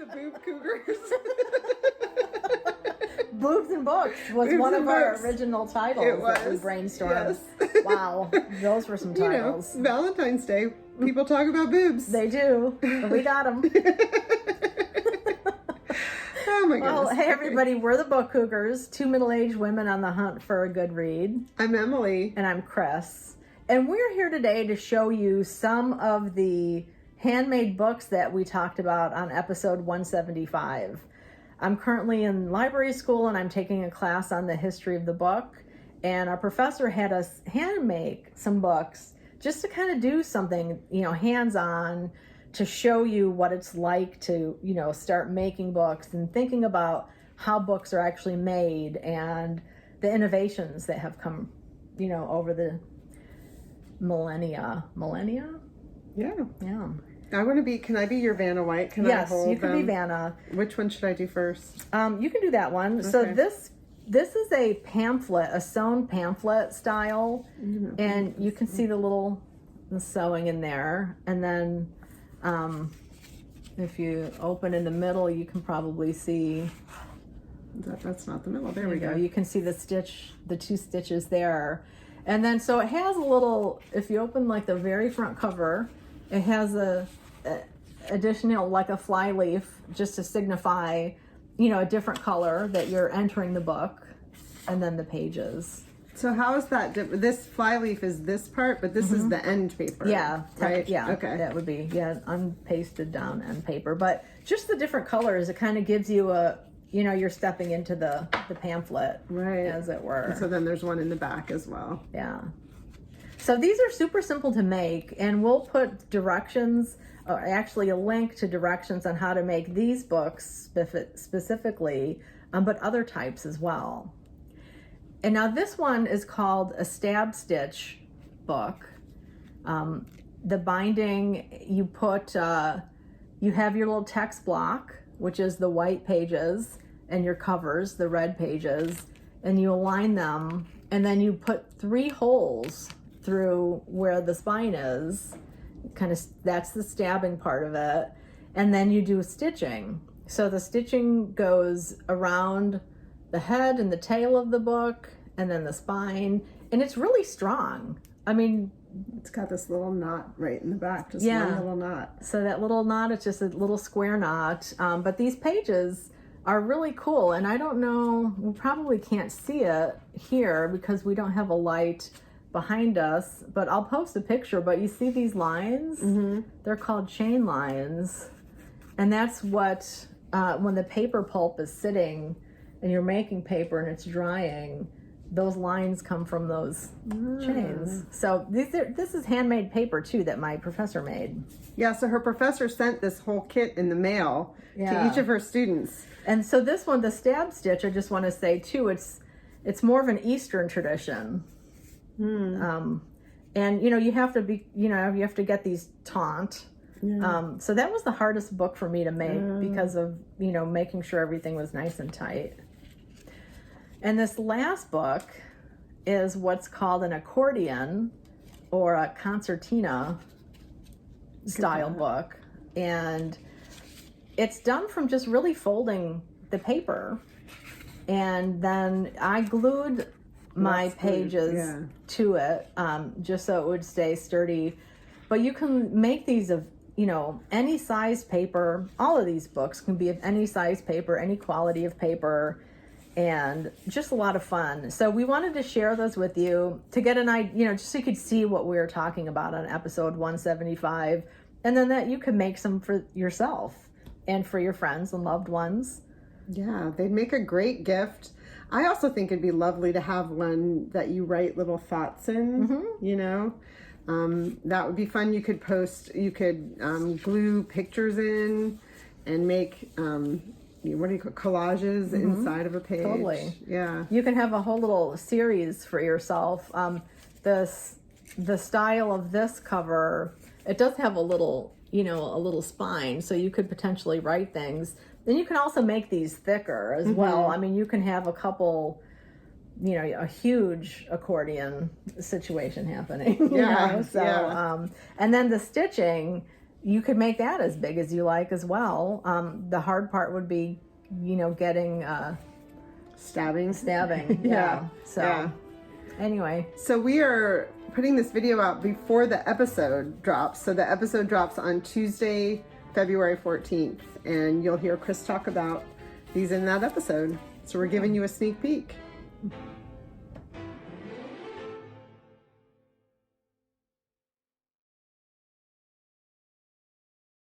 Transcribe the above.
The boob cougars. Boobs and Books was Boobs one and of our Books. original titles It that we was. brainstormed. Yes. Wow, those were some titles. Valentine's Day, people talk about boobs. They do. We got them. Oh my goodness. Well, hey everybody, we're the Book Cougars, two middle-aged women on the hunt for a good read. I'm Emily. And I'm Chris. And we're here today to show you some of the handmade books that we talked about on episode 175. I'm currently in library school and I'm taking a class on the history of the book. And our professor had us hand make some books just to kind of do something, hands-on, to show you what it's like to, start making books and thinking about how books are actually made and the innovations that have come, over the millennia. Yeah. Yeah. Can I be your Vanna White? Can Yes, I hold you can them? be Vanna. Which one should I do first? You can do that one. Okay. So this is a pamphlet, a sewn pamphlet style, and you can see the sewing in there. And then if you open in the middle, you can probably see. That's not the middle. There we go. You can see the two stitches there. And then so it has a little. If you open like the very front cover, it has a additional like a fly leaf just to signify, a different color that you're entering the book, and then the pages. So how is that different? This fly leaf is this part, but this is the end paper. Yeah, right. Yeah, okay. That would be unpasted down end paper, but just the different colors. It kind of gives you a, you're stepping into the pamphlet, right, as it were. And so then there's one in the back as well. Yeah. So these are super simple to make, and we'll put directions, or actually a link to directions on how to make these books specifically, but other types as well. And now this one is called a stab stitch book. The binding, you have your little text block, which is the white pages, and your covers, the red pages, and you align them, and then you put 3 holes through where the spine is. That's the stabbing part of it. And then you do stitching. So the stitching goes around the head and the tail of the book, and then the spine, and it's really strong. I mean, it's got this little knot right in the back, just one little knot. So that little knot, it's just a little square knot. But these pages are really cool, and I don't know, we probably can't see it here because we don't have a light behind us, but I'll post a picture. But you see these lines? Mm-hmm. They're called chain lines, and that's what when the paper pulp is sitting and you're making paper and it's drying, those lines come from those chains. So this is handmade paper too that my professor made. Yeah, so her professor sent this whole kit in the mail to each of her students. And so this one, the stab stitch, I just want to say too, it's more of an Eastern tradition. And you have to get these taut. Yeah. So that was the hardest book for me to make because of making sure everything was nice and tight. And this last book is what's called an accordion or a concertina style book, and it's done from just really folding the paper, and then I glued my pages to it just so it would stay sturdy. But you can make these of any size paper. All of these books can be of any size paper, any quality of paper, and just a lot of fun. So we wanted to share those with you to get an idea, just so you could see what we were talking about on episode 175, and then that you could make some for yourself and for your friends and loved ones. Yeah, they'd make a great gift. I also think it'd be lovely to have one that you write little thoughts in, that would be fun. You could glue pictures in and make, collages inside of a page. Totally. Yeah. You can have a whole little series for yourself. The style of this cover, it does have a little spine, so you could potentially write things. Then you can also make these thicker as well. I mean, you can have a couple, a huge accordion situation happening. Yeah. And then the stitching, you could make that as big as you like as well. The hard part would be, getting Stabbing. Yeah. So anyway. So we are putting this video out before the episode drops. So the episode drops on Tuesday, February 14th. And you'll hear Chris talk about these in that episode. So we're giving you a sneak peek.